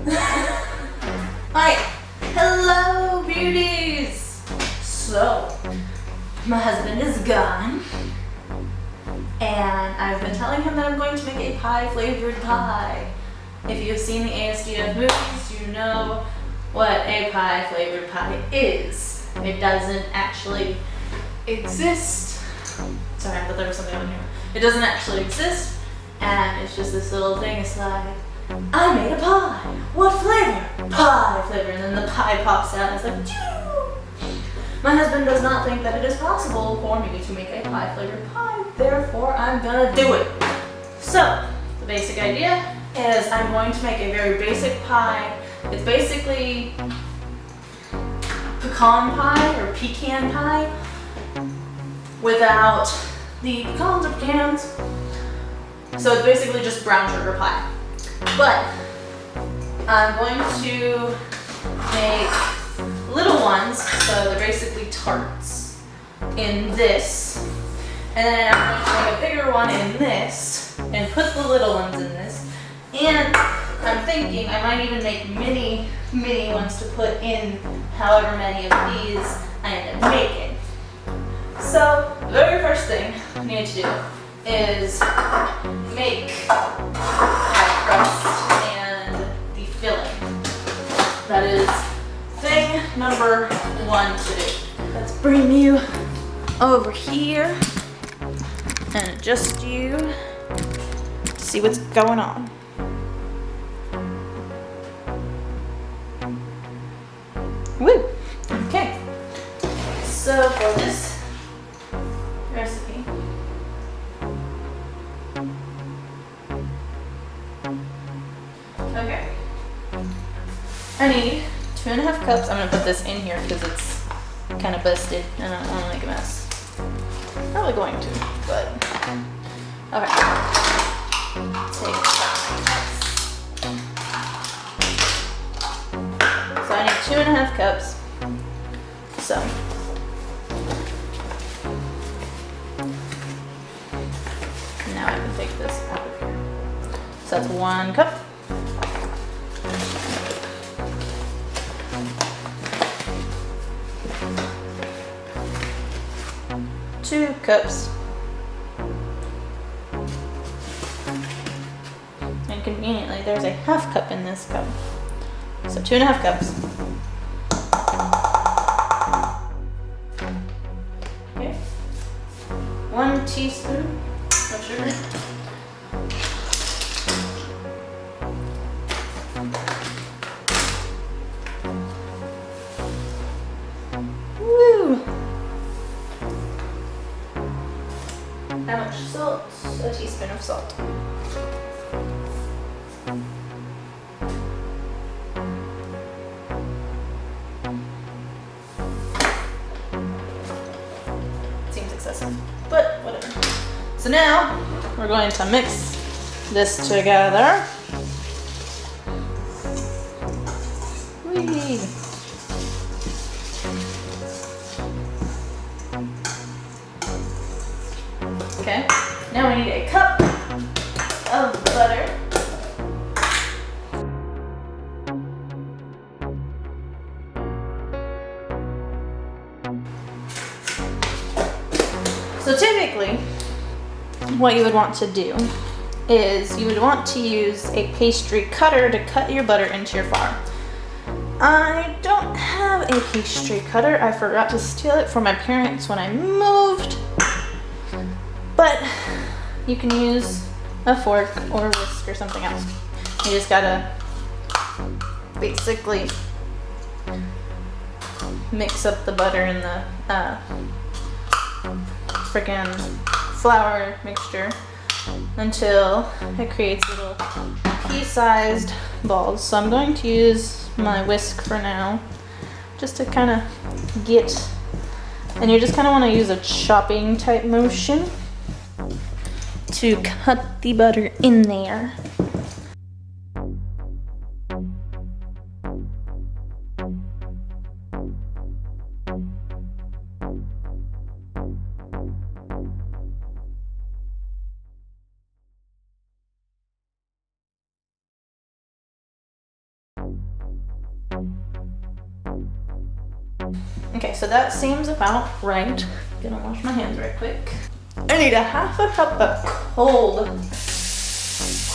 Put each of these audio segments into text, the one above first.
Hi, hello beauties. So, my husband is gone, and I've been telling him that I'm going to make a pie flavored pie. If you've seen the ASDF movies, you know what a pie flavored pie is. It doesn't actually exist. Sorry, I thought there was something on here. It doesn't actually exist, and it's just this little thing. It's like, I made a pie. What flavor? Pie flavor. And then the pie pops out and it's like, choo! My husband does not think that it is possible for me to make a pie flavored pie, therefore I'm gonna do it. So, the basic idea is I'm going to make a very basic pie. It's basically pecan pie or pecan pie without the pecans or pecans. So it's basically just brown sugar pie. But I'm going to make little ones, so they're basically tarts, in this. And then I'm going to make a bigger one in this, and put the little ones in this. And I'm thinking I might even make mini ones to put in however many of these I end up making. So the very first thing I need to do is make pie crust and the filling. That is thing number one to do. Let's bring you over here and adjust you to see what's going on. Woo! Okay. So for this recipe, okay, I need 2.5 cups. I'm gonna put this in here because it's kind of busted and I don't want to make a mess. Probably going to, but okay. Take 5 cups. So I need 2.5 cups. So now I can take this out of here. So that's 1 cup. Two cups. And conveniently, there's a half cup in this cup. So 2.5 cups. Okay. 1 teaspoon of sugar. Woo! How much salt? A teaspoon of salt. Seems excessive, but whatever. So now we're going to mix this together. Whee! Okay, now we need a cup of butter. So typically, what you would want to do is you would want to use a pastry cutter to cut your butter into your flour. I don't have a pastry cutter. I forgot to steal it from my parents when I moved. But you can use a fork or a whisk or something else. You just gotta basically mix up the butter and the freaking flour mixture until it creates little pea-sized balls. So I'm going to use my whisk for now, just to kind of get, and you just kind of want to use a chopping type motion to cut the butter in there. Okay, so that seems about right. Gonna wash my hands right quick. I need a half a cup of cold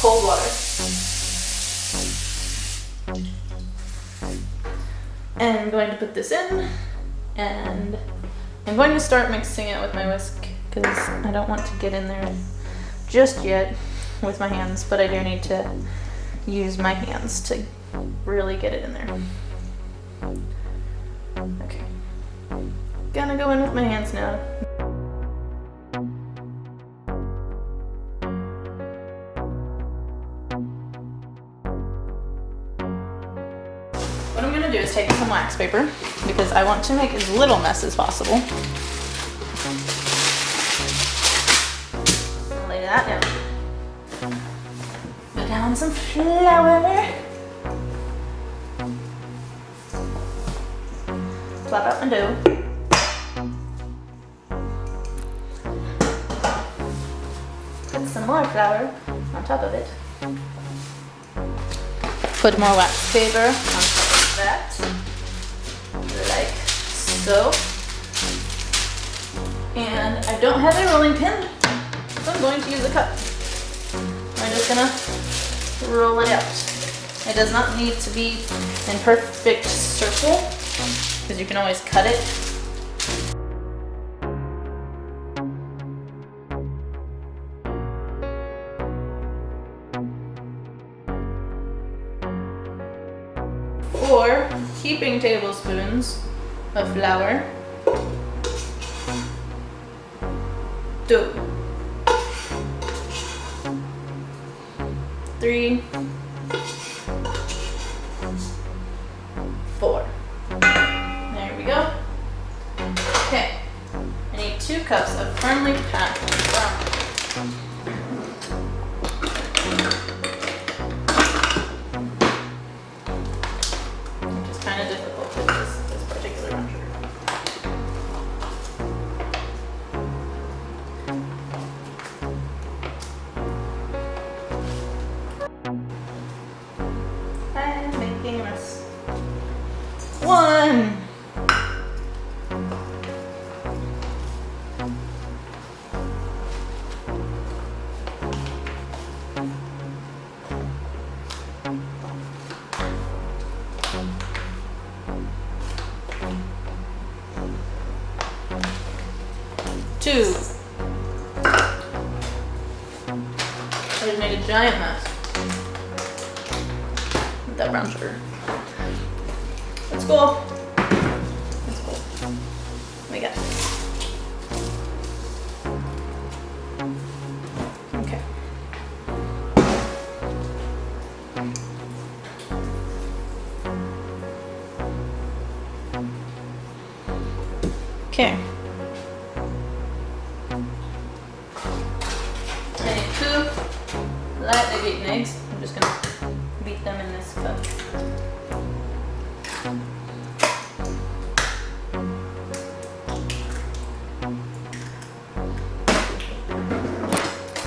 water. And I'm going to put this in, and I'm going to start mixing it with my whisk because I don't want to get in there just yet with my hands, but I do need to use my hands to really get it in there. Okay. Gonna go in with my hands now. What I'm gonna do is take some wax paper because I want to make as little mess as possible. Lay that down. Put down some flour. Flap out my dough. Put some more flour on top of it. Put more wax paper on top of that, like so. And I don't have a rolling pin, so I'm going to use a cup. I'm just gonna roll it out. It does not need to be in perfect circle, because you can always cut it. Four heaping tablespoons of flour. 2, 3, 4. There we go. Okay. I need 2 cups of firmly packed flour. Which is kind of difficult with this particular brown sugar. I'm making a mess. 1. 2. I just made a giant mess with that brown sugar. Let's go. Let's go. We got it. Okay. Okay. I need 2 lightly beaten eggs. I'm just gonna beat them in this cup.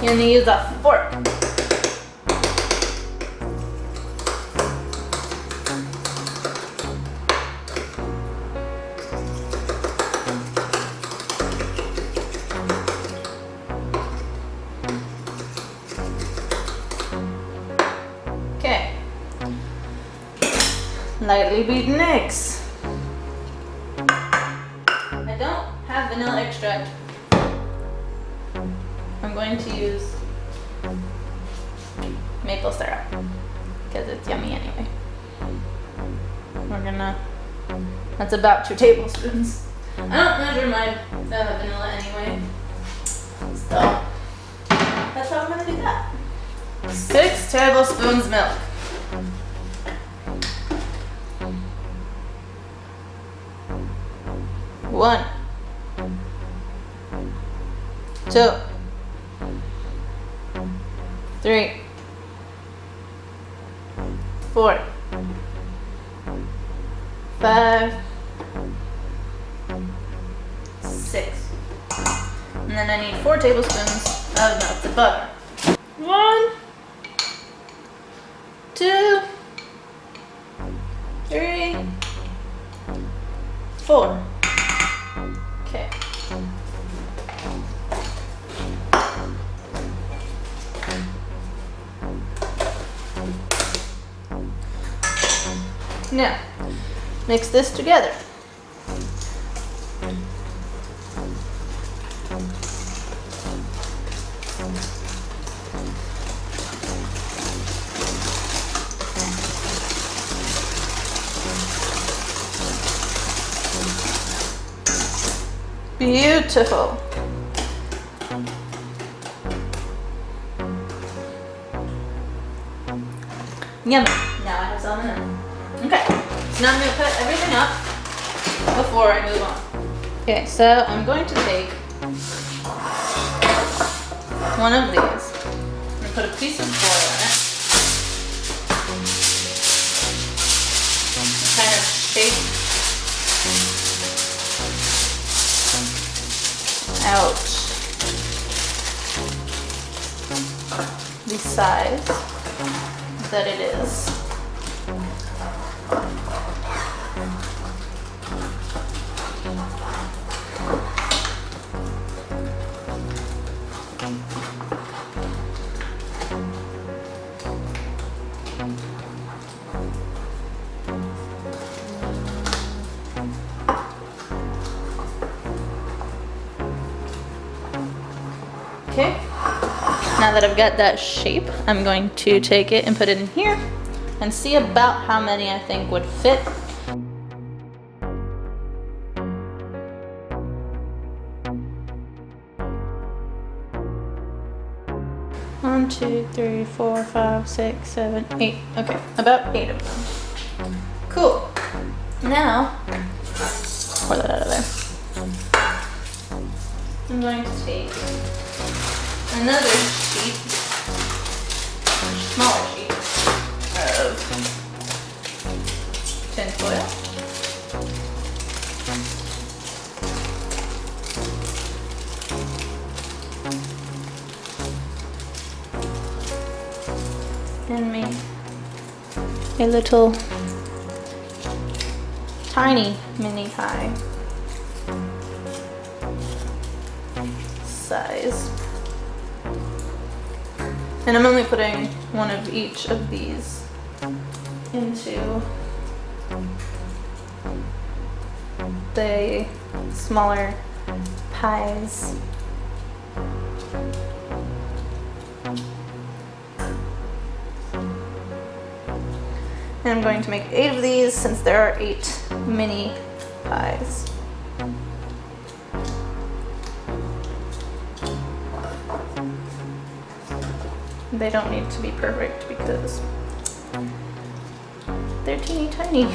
You're gonna use a fork. Okay. Lightly beaten eggs. I don't have vanilla extract. I'm going to use maple syrup because it's yummy anyway. That's about 2 tablespoons. I don't measure my vanilla anyway, so that's how I'm gonna do that. 6 tablespoons milk. 1, 2, 3, 4, 5, 6. And then I need 4 tablespoons of melted butter. 1, 2, 3, 4. Okay. Now, mix this together. Beautiful. Yummy. Now I have salmon. Okay, so now I'm going to put everything up before I move on. Okay, so I'm going to take one of these. I'm going to put a piece of foil in it. Kind of shape out the size that it is. Okay, now that I've got that shape, I'm going to take it and put it in here and see about how many I think would fit. One, 2, 3, 4, 5, 6, 7, 8. Okay, about 8 of them. Cool. Now, pour that out of there. I'm going to take another sheet, smaller sheet of tin foil. And make a little tiny mini pie size. And I'm only putting one of each of these into the smaller pies. And I'm going to make 8 of these since there are 8 mini pies. They don't need to be perfect because they're teeny tiny.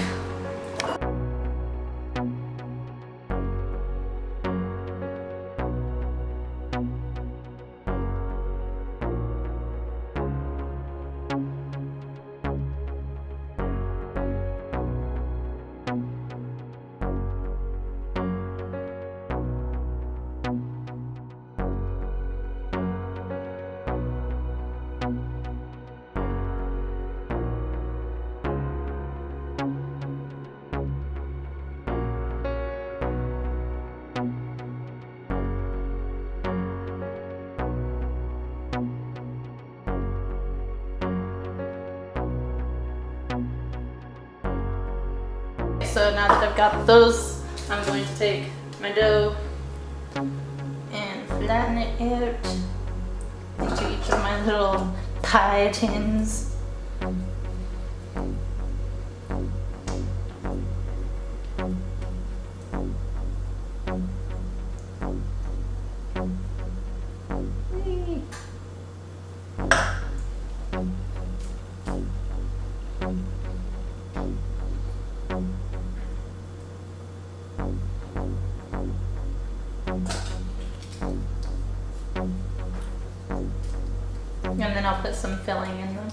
So now that I've got those, I'm going to take my dough and flatten it out into each of my little pie tins. Whee! And then I'll put some filling in them.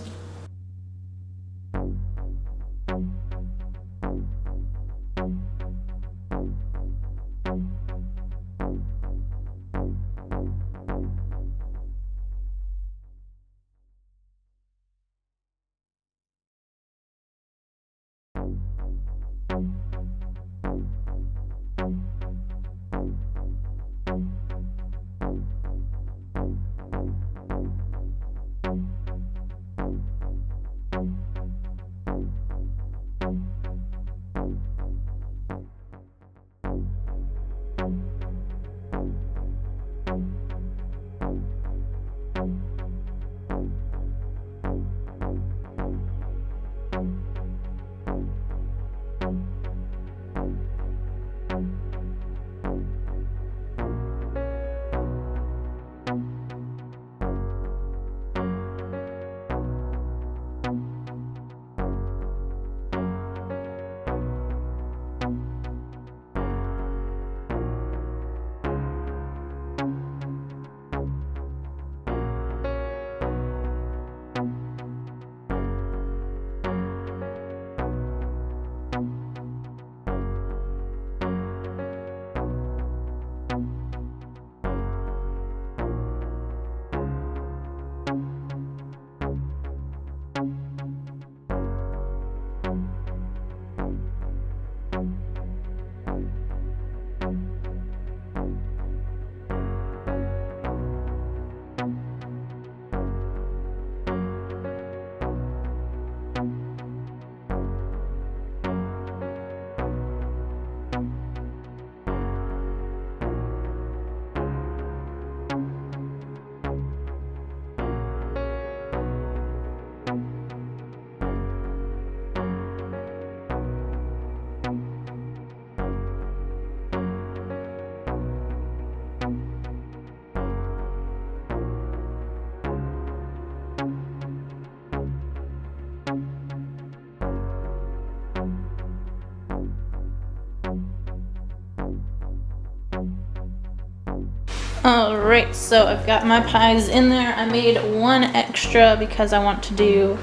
Alright, so I've got my pies in there. I made one extra because I want to do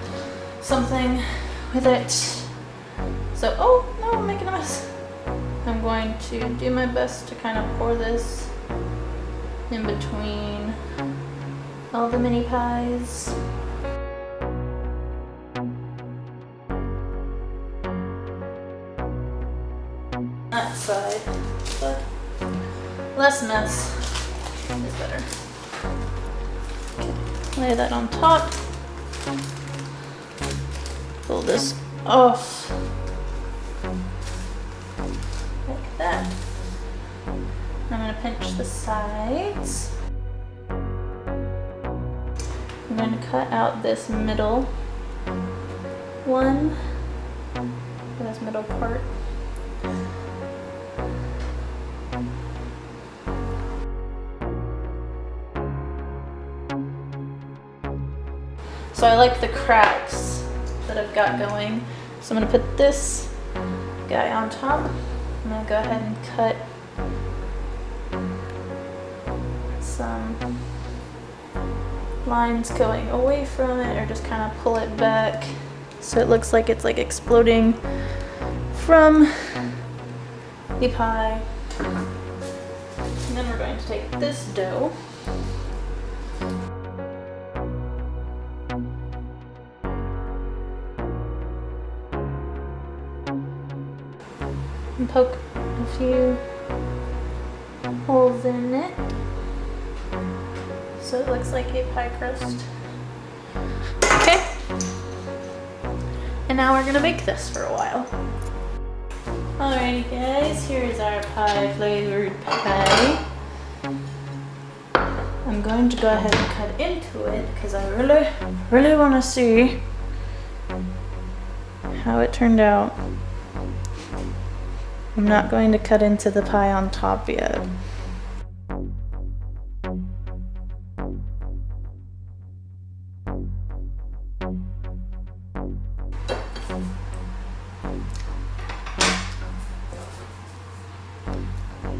something with it. So, oh no, I'm making a mess. I'm going to do my best to kind of pour this in between all the mini pies. That side, but less mess is better. Okay, lay that on top. Pull this off like that. I'm going to pinch the sides. I'm going to cut out this middle one, this middle part. So I like the cracks that I've got going. So I'm gonna put this guy on top. I'm gonna go ahead and cut some lines going away from it, or just kind of pull it back so it looks like it's like exploding from the pie. And then we're going to take this dough and poke a few holes in it so it looks like a pie crust. Okay, and now we're gonna bake this for a while. Alrighty guys, here's our pie flavored pie. I'm going to go ahead and cut into it because I really want to see how it turned out. I'm not going to cut into the pie on top yet.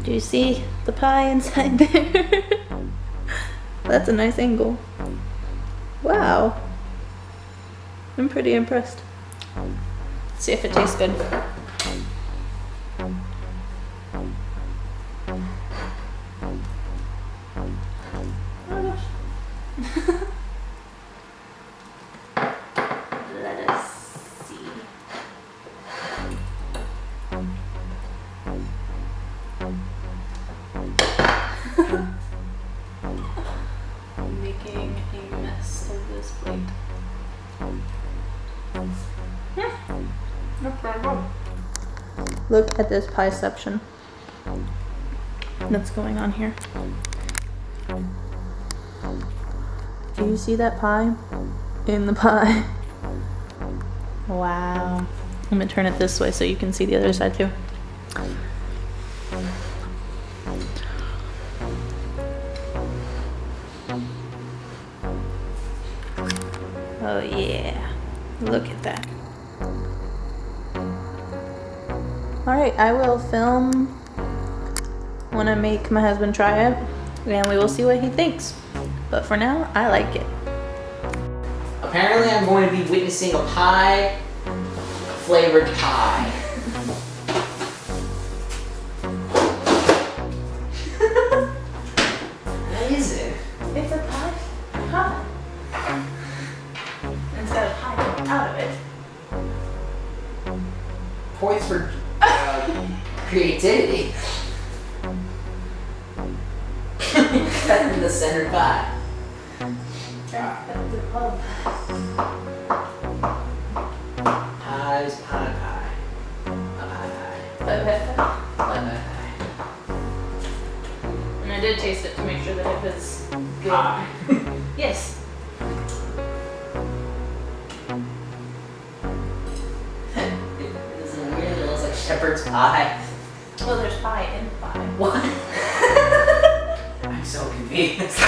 Do you see the pie inside there? That's a nice angle. Wow. I'm pretty impressed. Let's see if it tastes good. Oh gosh. Let us see. Making a mess of this plate. That's very good. Look at this pieception that's going on here. Do you see that pie in the pie? Wow. I'm gonna turn it this way so you can see the other side too. Oh yeah, look at that. Alright, I will film when I make my husband try it, and we will see what he thinks. But for now, I like it. Apparently I'm going to be witnessing a pie flavored pie. What is it? It's a pie. Pie. And it's got a pie out of it. Points for creativity. Cut in the center pie. That's the club. Pies, pie, pie. A pie, pie. Okay. Pie, pie, And I did taste it to make sure that it was good. pie. Yes. Isn't it weird? It looks like shepherd's pie. Well, there's pie in pie. What? I'm so confused.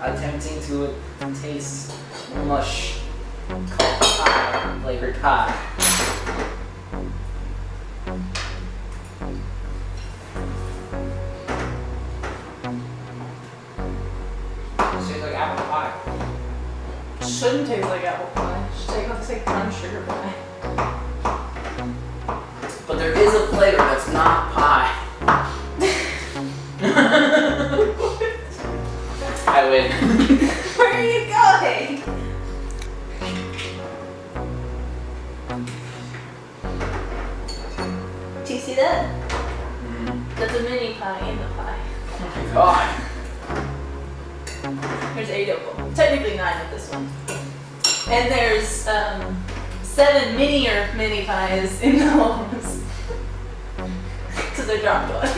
Attempting to taste mush called pie, flavored pie. Shouldn't taste like apple pie. Should taste like brown sugar pie. But there is a flavor that's not pie. I win. Where are you going? Do you see that? That's a mini pie in the pie. Oh my god. There's 8 of them. Technically 9 with this one. And there's 7 mini pies in those. Because I dropped one.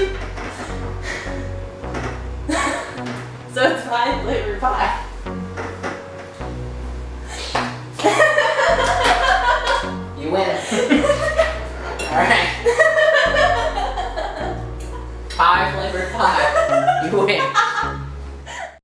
So it's 5 flavor pie. You win. Alright. Pie flavored pie. You win.